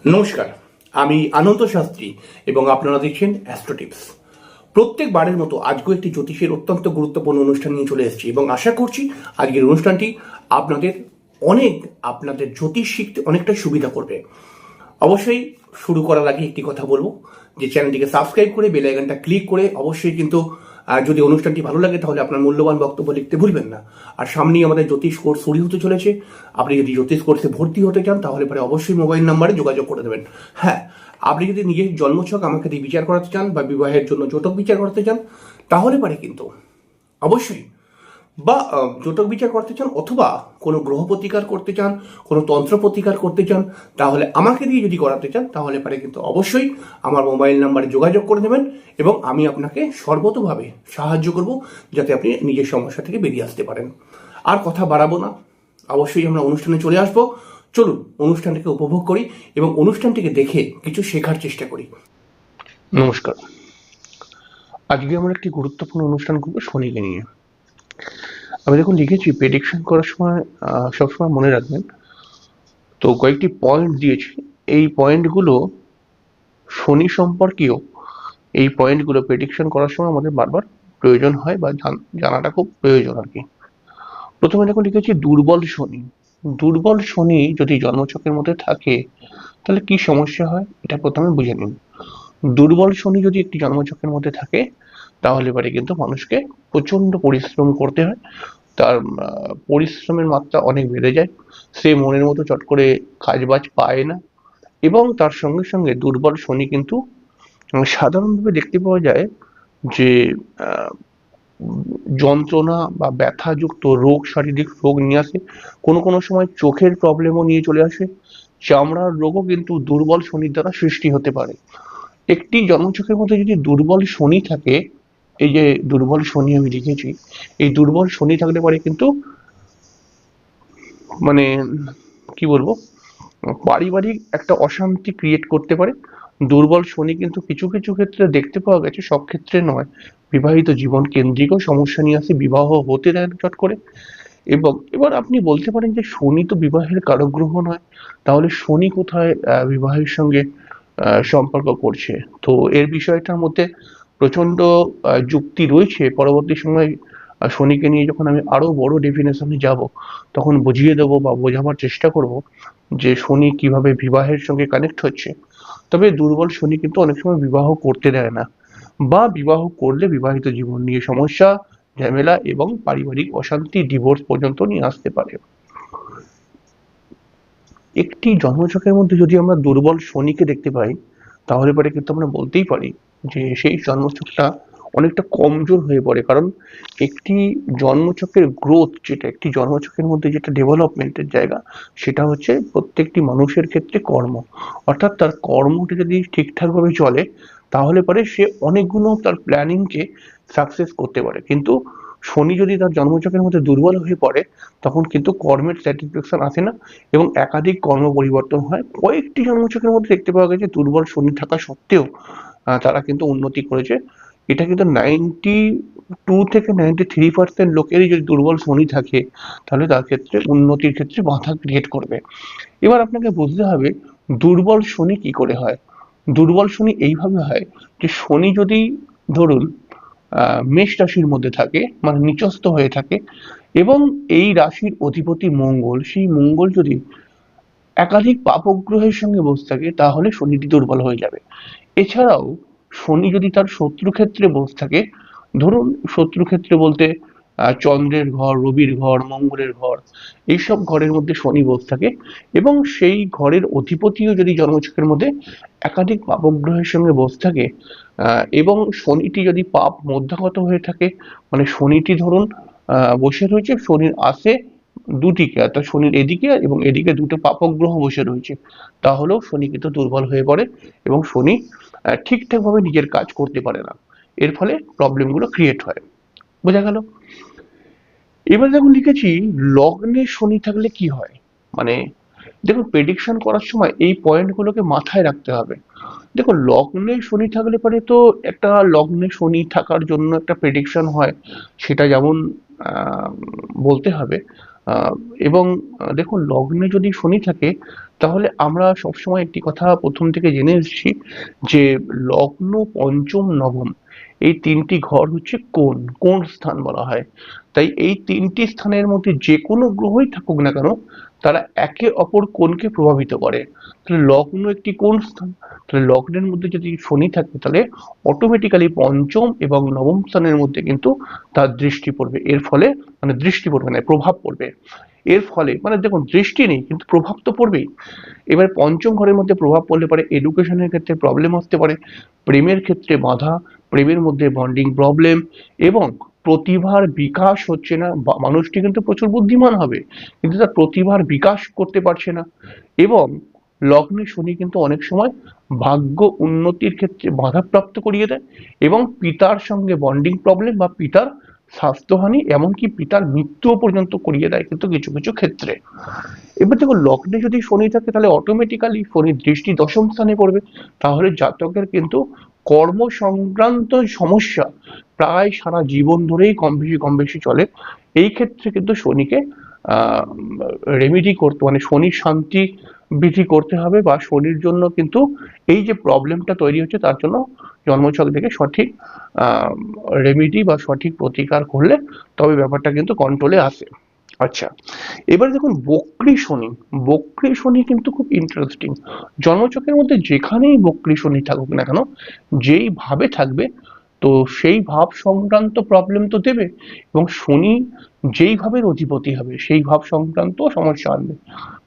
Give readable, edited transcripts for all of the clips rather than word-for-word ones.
নমস্কার, আমি আনন্দ শাস্ত্রী এবং আপনারা দেখছেন অ্যাস্ট্রো টিপস। প্রত্যেকবারের মতো আজকেও একটি জ্যোতিষের অত্যন্ত গুরুত্বপূর্ণ অনুষ্ঠান নিয়ে চলে এসেছি এবং আশা করছি আজকের অনুষ্ঠানটি আপনাদের জ্যোতিষ শিখতে অনেকটা সুবিধা করবে। অবশ্যই শুরু করার আগে একটি কথা বলবো যে চ্যানেলটিকে সাবস্ক্রাইব করে বেল আইকনটা ক্লিক করে অবশ্যই কিন্তু যদি অনুষ্ঠানটি ভালো লাগে তাহলে আপনার মূল্যবান বক্তব্য লিখতে ভুলবেন না। আর সামনেই আমাদের জ্যোতিষ কোর্স শুরু হতে চলেছে। আপনি যদি জ্যোতিষ কোর্সে ভর্তি হতে চান তাহলে পরে অবশ্যই মোবাইল নাম্বারে যোগাযোগ করে দেবেন। হ্যাঁ, আপনি যদি নিজের জন্মছক আমাকে দিয়ে বিচার করাতে চান বা বিবাহের জন্য জটক বিচার করাতে চান তাহলে পারে কিন্তু অবশ্যই বা জটক বিচার করতে চান অথবা কোনো গ্রহ প্রতিকার করতে চান, কোনো তন্ত্র প্রতিকার করতে চান, তাহলে আমাকে দিয়ে যদি করাতে চান তাহলে পারে কিন্তু অবশ্যই আমার মোবাইল নাম্বারে যোগাযোগ করে নেবেন এবং আমি আপনাকে সর্বতোভাবে সাহায্য করব যাতে আপনি নিজের সমস্যা থেকে বেরিয়ে আসতে পারেন। আর কথা বাড়াবো না, অবশ্যই আমরা অনুষ্ঠানে চলে আসবো। চলুন অনুষ্ঠানটিকে উপভোগ করি এবং অনুষ্ঠানটিকে দেখে কিছু শেখার চেষ্টা করি। নমস্কার, আজকে আমরা একটি গুরুত্বপূর্ণ অনুষ্ঠান করবো শনিকে নিয়ে। আমি দেখুন লিখেছি প্রেডিকশন করার সময় সবসময় মনে রাখবেন, তো কয়েকটি পয়েন্ট দিয়েছি। এই পয়েন্টগুলো শনি সম্পর্কীয়, এই পয়েন্টগুলো প্রেডিকশন করার সময় আমাদের বারবার প্রয়োজন হয় বা জানাটা খুব প্রয়োজন আর কি। প্রথমে দেখুন লিখেছি দুর্বল শনি। দুর্বল শনি যদি জন্মছকের মধ্যে থাকে তাহলে কি সমস্যা হয় এটা প্রথমে বুঝে নিন। দুর্বল শনি যদি একটি জন্মছকের মধ্যে থাকে তাহলে পরে কিন্তু মানুষকে প্রচন্ড পরিশ্রম করতে হয়, তার পরিশ্রমের মাত্রা অনেক বেড়ে যায়, সে মনের মতো চট করে কাজবাজ পায় না। এবং তার সঙ্গে সঙ্গে দুর্বল শনি কিন্তু সাধারণভাবে দেখতে পাওয়া যায় যে যন্ত্রণা বা ব্যথাযুক্ত রোগ, শারীরিক রোগ নিয়ে আসে। কোনো কোনো সময় চোখের প্রবলেমও নিয়ে চলে আসে, চামড়ার রোগও কিন্তু দুর্বল শনির দ্বারা সৃষ্টি হতে পারে। একটি জন্মছকের মধ্যে যদি দুর্বল শনি থাকে, এই যে দুর্বল শনি আমি লিখেছি, এই দুর্বল শনি থাকলে পরে কিন্তু মানে কি বলবো, পারিবারিক একটা অশান্তি ক্রিয়েট করতে পারে। দুর্বল শনি কিন্তু কিছু কিছু ক্ষেত্রে দেখতে পাওয়া গেছে, সব ক্ষেত্রে নয়, বিবাহিত জীবন কেন্দ্রিকও সমস্যা নিয়ে আসে, বিবাহ হতে দেয় না চট করে। এবং এবার আপনি বলতে পারেন যে শনি তো বিবাহের কারক গ্রহ নয়, তাহলে শনি কোথায় বিবাহের সঙ্গে সম্পর্ক করছে? তো এর বিষয়টার মধ্যে প্রচন্ড যুক্তি রয়েছে। পরবর্তী সময় শনিকে নিয়ে যখন আমি আরো বড় ডেফিনেশনে যাব তখন বুঝিয়ে দেবো বা বোঝাবার চেষ্টা করব যে শনি কিভাবে বিবাহের সঙ্গে কানেক্ট হচ্ছে। তবে দুর্বল শনি কিন্তু অনেক সময় বিবাহ করতে দেয় না, বা বিবাহ করলে বিবাহিত জীবন নিয়ে সমস্যা, ঝামেলা এবং পারিবারিক অশান্তি, ডিভোর্স পর্যন্ত নিয়ে আসতে পারে। একটি জন্মছকের মধ্যে যদি আমরা দুর্বল শনিকে দেখতে পাই তাহলে পরে কিন্তু আমরা বলতেই পারি যে সেই জন্মছকটা অনেকটা কমজোর হয়ে পড়ে। কারণ একটি জন্মছকের গ্রোথ, যেটা একটি জন্মছকের মধ্যে যেটা ডেভেলপমেন্টের জায়গা, সেটা হচ্ছে প্রত্যেকটি মানুষের ক্ষেত্রে কর্ম। অর্থাৎ তার কর্মটা যদি ঠিকঠাকভাবে চলে তাহলে পরে সে অনেকগুলো তার প্ল্যানিংকে সাকসেস করতে পারে। কিন্তু শনি যদি তার জন্মছকের মধ্যে দুর্বল হয়ে পড়ে তখন কিন্তু কর্মের স্যাটিসফ্যাকশন আসে না এবং একাধিক কর্ম পরিবর্তন হয়। কয়েকটি জন্মছকের মধ্যে দেখতে পাওয়া গেছে দুর্বল শনি থাকা সত্ত্বেও তারা কিন্তু উন্নতি করেছে। এটা কিন্তু 92 থেকে 93% লোকেরই যদি দুর্বল শনি থাকে তাহলে তার ক্ষেত্রে উন্নতির ক্ষেত্রে বাধা ক্রিয়েট করবে। এবার আপনাকে বুঝতে হবে দুর্বল শনি কি করে হয়। দুর্বল শনি এইভাবে হয় যে শনি যদি ধরুন মেষ রাশির মধ্যে থাকে, মানে নিচস্থ হয়ে থাকে, এবং এই রাশির অধিপতি মঙ্গল, সেই মঙ্গল যদি একাধিক পাপগ্রহের সঙ্গে বসে থাকে তাহলে শনিটি দুর্বল হয়ে যাবে। এছাড়াও শনি যদি তার শত্রুক্ষেত্রে বসে থাকে, ধরুন শত্রুক্ষেত্রে বলতে চন্দ্রের ঘর, রবির ঘর, মঙ্গলের ঘর, এইসব ঘরের মধ্যে শনি বসে থাকে এবং সেই ঘরের অধিপতিও যদি জন্মছকের মধ্যে একাধিক পাপগ্রহের সঙ্গে বসে থাকে এবং শনিটি যদি পাপ মধ্যাগত হয়ে থাকে, মানে শনিটি ধরুন বসে রয়েছে, শনির আসে দুদিকে, অর্থাৎ শনির এদিকে এবং এদিকে দুটো পাপক গ্রহ বসে রয়েছে, তাহলেও শনি কিন্তু দুর্বল হয়ে পড়ে এবং শনি ঠিকঠাক ভাবে নিজের কাজ করতে পারে না। এর ফলে প্রবলেম গুলো ক্রিয়েট হয়। বোঝা গেল? এবার দেখুন লিখেছি লগ্নে শনি থাকলে কি হয়। মানে দেখুন প্রেডিকশন করার সময় এই পয়েন্ট গুলোকে মাথায় রাখতে হবে। দেখুন লগ্নে শনি থাকলে পরে তো একটা লগ্নে শনি থাকার জন্য একটা প্রেডিকশন হয়, সেটা যেমন বলতে হবে। এবং দেখুন লগ্নে যদি শনি থাকে তাহলে আমরা সবসময় একটি কথা প্রথম থেকে জেনে এসেছি যে লগ্ন, পঞ্চম, নবম এই তিনটি ঘর হচ্ছে কোণ, কোণ স্থান বলা হয়। তাই এই তিনটি স্থানের মধ্যে যে কোনো গ্রহই থাকুক না কেন, তারা একে অপর কোণকে প্রভাবিত করে। তাহলে লগ্ন একটি কোণ স্থান, তাহলে লগ্নের মধ্যে যদি শনি থাকে তাহলে অটোমেটিক্যালি পঞ্চম এবং নবম স্থানের মধ্যে কিন্তু তার দৃষ্টি পড়বে। এর ফলে মানে দৃষ্টি পড়বে না, প্রভাব পড়বে। এর ফলে মানে দেখুন, দৃষ্টি নেই কিন্তু প্রভাব তো পড়বেই। এবার পঞ্চম ঘরের মধ্যে প্রভাব পড়লে পারে এডুকেশনের ক্ষেত্রে প্রবলেম আসতে পারে, প্রেমের ক্ষেত্রে বাধা, প্রেমের মধ্যে বন্ডিং প্রবলেম, এবং প্রতিভার বিকাশ হচ্ছে না। মানুষটি কিন্তু প্রচুর বুদ্ধিমান হবে কিন্তু তার প্রতিভার বিকাশ করতে পারছে না। এবং লগ্নে শনি কিন্তু অনেক সময় ভাগ্য উন্নতির ক্ষেত্রে বাধাপ্রাপ্ত করিয়ে দেয়, এবং পিতার সঙ্গে বন্ডিং প্রবলেম বা পিতার স্বাস্থ্যহানি, এমনকি পিতার মৃত্যুও পর্যন্ত করিয়ে দেয় কিন্তু কিছু কিছু ক্ষেত্রে। এবার দেখো, লগ্নে যদি শনি থাকে তাহলে অটোমেটিক্যালি শনির দৃষ্টি দশম স্থানে পড়বে। তাহলে জাতকের কিন্তু কর্ম সংক্রান্ত সমস্যা প্রায় সারা জীবন ধরেই কম বেশি চলে। এই ক্ষেত্রে কিন্তু শনিকে আহ রেমিডি করতে মানে শনির শান্তি বিধি করতে হবে, বা শনির জন্য কিন্তু এই যে প্রবলেমটা তৈরি হচ্ছে তার জন্য জন্মছক থেকে সঠিক রেমিডি বা সঠিক প্রতিকার করলে তবে ব্যাপারটা কিন্তু কন্ট্রোলে আসে। আচ্ছা, এবার দেখুন বক্রী শনি। বক্রী শনি কিন্তু খুব ইন্টারেস্টিং। জন্মছকের মধ্যে যেখানেই বক্রী শনি থাকুক না কেন, যেই ভাবে থাকবে, তো সেই ভাব সংক্রান্ত প্রবলেম তো দেবে, এবং শনি যেই ভাবের অধিপতি হবে সেই ভাব সংক্রান্ত সমস্যা আনবে।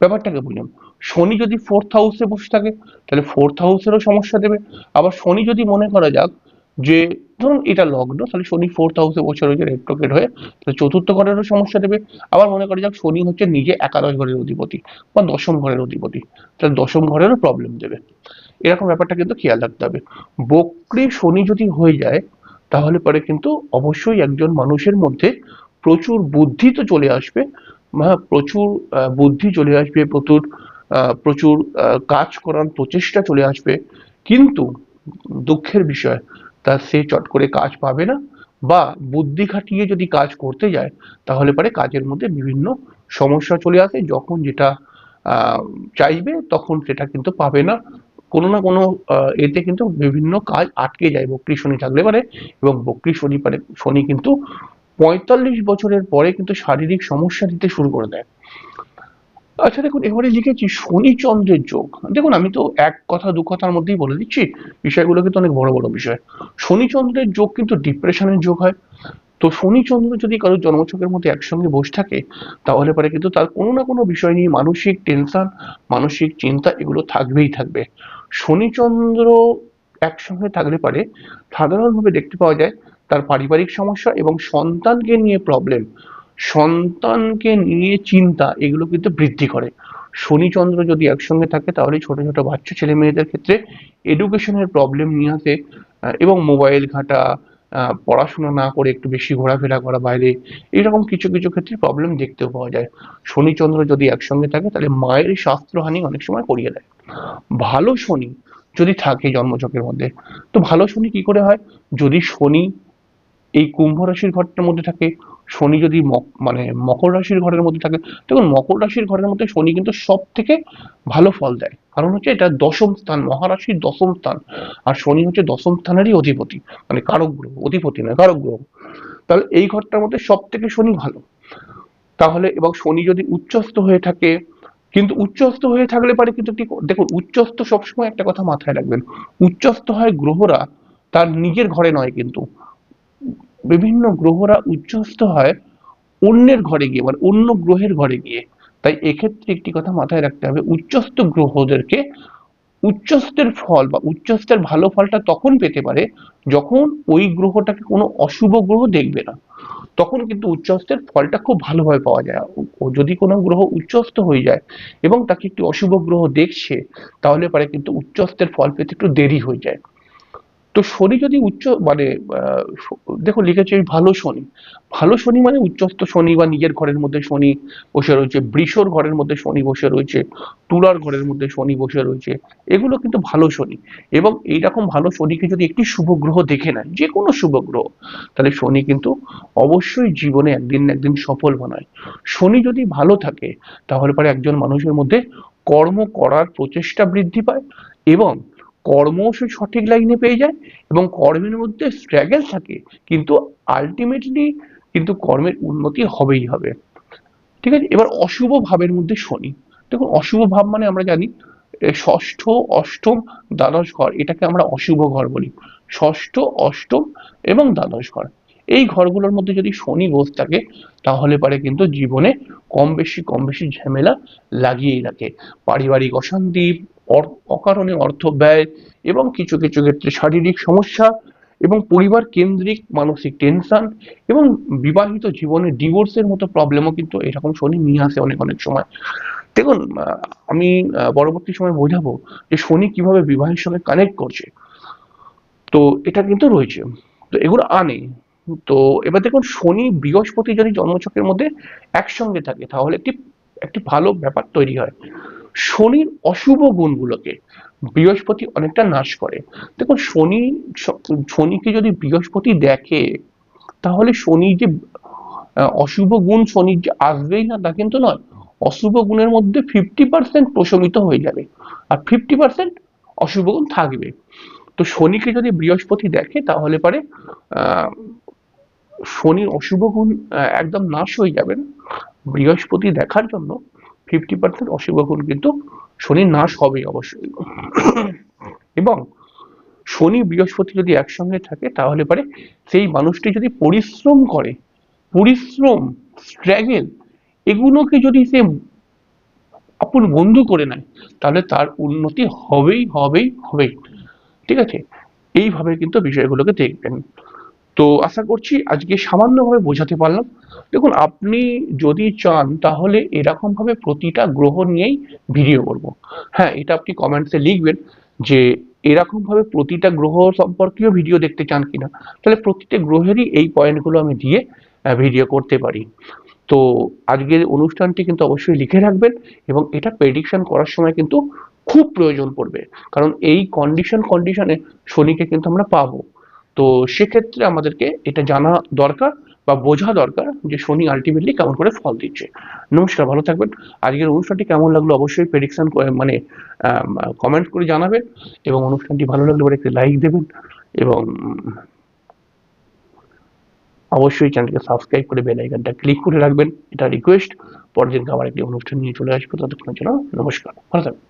ব্যাপারটাকে বুঝুন, শনি যদি ফোর্থ হাউসে বসে থাকে তাহলে ফোর্থ হাউসেরও সমস্যা দেবে। আবার শনি যদি মনে করা যাক যে, ধরুন এটা লগ্ন, তাহলে শনি ফোর্থ হাউসে বসে রয়েছে রেট্রোগেট হয়ে, তাহলে চতুর্থ ঘরেরও সমস্যা দেবে। আবার মনে করা যাক শনি হচ্ছে নিজে একাদশ ঘরের অধিপতি বা দশম ঘরের অধিপতি, তাহলে দশম ঘরেরও প্রবলেম দেবে। এরকম ব্যাপারটা কিন্তু খেয়াল রাখতে হবে। বক্রী শনি যদি হয়ে যায় তাহলে পরে কিন্তু অবশ্যই একজন মানুষের মধ্যে প্রচুর বুদ্ধি তো চলে আসবে, প্রচুর বুদ্ধি চলে আসবে, প্রচুর প্রচুর কাজ করার প্রচেষ্টা চলে আসবে, কিন্তু দুঃখের বিষয় তা সে চট করে কাজ পাবে না, বা বুদ্ধি খাটিয়ে যদি কাজ করতে যায় তাহলে পরে কাজের মধ্যে বিভিন্ন সমস্যা চলে আসে, যখন যেটা আহ, চাইবে তখন সেটা কিন্তু পাবে না। কোনো না কোনো এতে কিন্তু বিভিন্ন কাজ আটকে যায় বক্রী শনি থাকলে পারে। এবং বক্রী শনি পারে শনি কিন্তু 45 বছরের পরে কিন্তু শারীরিক সমস্যা দিতে শুরু করে দেয়। আচ্ছা দেখুন, এবারে লিখেছি শনি চন্দ্রের যোগ। দেখুন, আমি তো এক কথা দু কথার মধ্যেই বলে দিচ্ছি, বিষয়গুলো কিন্তু অনেক বড় বড় বিষয়। শনি চন্দ্রের যোগ কিন্তু ডিপ্রেশনের যোগ হয়। তো শনি চন্দ্র যদি কারোর জন্মছকের মধ্যে একসঙ্গে বসে থাকে তাহলে পরে কিন্তু তার কোনো না কোনো বিষয় নিয়ে মানসিক টেনশন, মানসিক চিন্তা এগুলো থাকবেই থাকবে। শনি চন্দ্র একসঙ্গে থাকলে পারে সাধারণভাবে দেখতে পাওয়া যায় তার পারিবারিক সমস্যা এবং সন্তানকে নিয়ে প্রবলেম, সন্তানকে নিয়ে চিন্তা এগুলো কিন্তু বৃদ্ধি করে। শনি চন্দ্র যদি একসঙ্গে থাকে তাহলে ছোট ছোট বাচ্চা ছেলে মেয়েদের ক্ষেত্রে এডুকেশনের প্রবলেম নিয়ে আসে, এবং মোবাইল ঘাঁটা, পড়াশোনা না করে একটু বেশি ঘোরাফেরা করা বাইরে, এরকম কিছু কিছু ক্ষেত্রে প্রবলেম দেখতেও পাওয়া যায়। শনি চন্দ্র যদি একসঙ্গে থাকে তাহলে মায়ের স্বাস্থ্যহানি অনেক সময় করিয়ে দেয়। ভালো শনি যদি থাকে জন্মছকের মধ্যে, তো ভালো শনি কি করে হয়? যদি শনি এই কুম্ভ রাশির ঘরটার মধ্যে থাকে, শনি যদি মানে মকর রাশির ঘরের মধ্যে থাকে, দেখুন মকর রাশির ঘরের মধ্যে শনি কিন্তু সব থেকে ভালো ফল দেয়, কারণ হচ্ছে এটা দশম স্থান, মহারাশির দশম স্থান, আর শনি হচ্ছে দশম স্থানেরই অধিপতি, মানে কারক গ্রহ, অধিপতি নয় কারক গ্রহ। তাহলে এই ঘরটার মধ্যে সব থেকে শনি ভালো। তাহলে এবং শনি যদি উচ্চস্থ হয়ে থাকে, কিন্তু উচ্চস্থ হয়ে থাকলে পারে কিন্তু ঠিক দেখুন, উচ্চস্থ সবসময় একটা কথা মাথায় রাখবেন, উচ্চস্থ হয় গ্রহরা তার নিজের ঘরে নয় কিন্তু, বিভিন্ন গ্রহরা উচ্চস্থ হয় অন্যের ঘরে গিয়ে, মানে অন্য গ্রহের ঘরে গিয়ে। তাই এক্ষেত্রে একটি কথা মাথায় রাখতে হবে, উচ্চস্থ গ্রহদেরকে উচ্চস্থের ফল বা উচ্চস্থের ভালো ফলটা তখন পেতে পারে যখন ওই গ্রহটাকে কোনো অশুভ গ্রহ দেখবে না, তখন কিন্তু উচ্চস্থের ফলটা খুব ভালোভাবে পাওয়া যায়। ও যদি কোনো গ্রহ উচ্চস্থ হয়ে যায় এবং তাকে একটি অশুভ গ্রহ দেখছে তাহলে পারে কিন্তু উচ্চস্থের ফল পেতে একটু দেরি হয়ে যায়। তো শনি যদি উচ্চ মানে দেখো লিখেছে ওই ভালো শনি, ভালো শনি মানে উচ্চস্থ শনি বা নিজের ঘরের মধ্যে শনি বসে রয়েছে, বৃষর ঘরের মধ্যে শনি বসে রয়েছে, তুলার ঘরের মধ্যে শনি বসে রয়েছে, এগুলো কিন্তু ভালো শনি। এবং এইরকম ভালো শনিকে যদি একটি শুভ গ্রহ দেখে নেয়, যে কোনো শুভ গ্রহ, তাহলে শনি কিন্তু অবশ্যই জীবনে একদিন না একদিন সফল বানায়। শনি যদি ভালো থাকে তাহলে পরে একজন মানুষের মধ্যে কর্ম করার প্রচেষ্টা বৃদ্ধি পায় এবং কর্মও সে সঠিক লাইনে পেয়ে যায় এবং কর্মের মধ্যে স্ট্রাগল থাকে, কিন্তু আলটিমেটলি কিন্তু কর্মের উন্নতি হবেই হবে। ঠিক আছে, এবার অশুভ ভাবের মধ্যে শনি। দেখুন, অশুভ ভাব মানে আমরা জানি ষষ্ঠ, অষ্টম, দ্বাদশ ঘর, এটাকে আমরা অশুভ ঘর বলি। ষষ্ঠ, অষ্টম এবং দ্বাদশ ঘর, এই ঘরগুলোর মধ্যে যদি শনি বস থাকে তাহলে পারে কিন্তু জীবনে কম বেশি ঝামেলা লাগিয়েই রাখে। পারিবারিক অশান্তি, অকারণে অর্থ ব্যয় এবং কিছু কিছু ক্ষেত্রে শারীরিক সমস্যা এবং পরিবার কেন্দ্রিক মানসিক টেনশন এবং বিবাহিত জীবনে ডিভোর্সের মতো প্রবলেমও কিন্তু এরকম শনি নিয়ে আসে অনেক অনেক সময়। দেখুন, আমি পরবর্তী সময় বোঝাবো যে শনি কিভাবে বিবাহের সঙ্গে কানেক্ট করছে। তো এটা কিন্তু রয়েছে, তো এগুলো আনে। তো এবার দেখুন, শনি বৃহস্পতি যদি জন্মছকের মধ্যে একসঙ্গে থাকে তাহলে একটি একটি ভালো ব্যাপার তৈরি হয়। শনির অশুভ গুণগুলোকে বৃহস্পতি অনেকটা নাশ করে। দেখুন, শনিকে যদি বৃহস্পতি দেখে তাহলে শনি যে অশুভ গুণ শনির যে আসবেই না তা কিন্তু নয়, অশুভ গুণের মধ্যে 50% প্রশমিত হয়ে যাবে আর 50% অশুভ গুণ থাকবে। তো শনিকে যদি বৃহস্পতি দেখে তাহলে পারে আহ শনির অশুভ গুণ একদম নাশ হয়ে যাবে না, বৃহস্পতি দেখার জন্য 50% অশুভ গুণ কিন্তু শনির নাশ হবে অবশ্যই। এবং শনি বৃহস্পতি যদি একসঙ্গে থাকে তাহলে পারে সেই মানুষটি যদি পরিশ্রম করে, পরিশ্রম, স্ট্রাগল, এগুলোকে যদি সে আপন বন্ধু করে নেয় তাহলে তার উন্নতি হবেই হবেই হবেই। ঠিক আছে, এইভাবে কিন্তু বিষয়গুলোকে দেখবেন। তো আশা করছি আজকে সামান্যভাবে বোঝাতে পারলাম। দেখুন, আপনি যদি চান তাহলে এরকম ভাবে প্রতিটা গ্রহ নিয়েই ভিডিও করব। হ্যাঁ, এটা আপনি কমেন্টসে লিখবেন যে এরকম ভাবে প্রতিটা গ্রহ সম্পর্কীয় ভিডিও দেখতে চান কিনা, তাহলে প্রতিটা গ্রহেরই এই পয়েন্টগুলো আমি দিয়ে ভিডিও করতে পারি। তো আজকের অনুষ্ঠানটি কিন্তু অবশ্যই লিখে রাখবেন এবং এটা প্রেডিকশন করার সময় কিন্তু খুব প্রয়োজন পড়বে, কারণ এই কন্ডিশনে শনিকে কিন্তু আমরা পাবো। তো সেক্ষেত্রে আমাদেরকে এটা জানা দরকার বা বোঝা দরকার যে শনি আলটিমেটলি কেমন করে ফল দিচ্ছে। নমস্কার, ভালো থাকবেন। আজকের অনুষ্ঠানটি কেমন লাগলো অবশ্যই প্রেডিকশন মানে কমেন্ট করে জানাবেন এবং অনুষ্ঠানটি ভালো লাগলে একটি লাইক দেবেন এবং অবশ্যই চ্যানেলকে সাবস্ক্রাইব করে বেল আইকনটা ক্লিক করে রাখবেন, এটা রিকোয়েস্ট। পরের দিনকে আবার একটি অনুষ্ঠান নিয়ে চলে আসবো, ততক্ষণের জন্য নমস্কার, ভালো থাকবেন।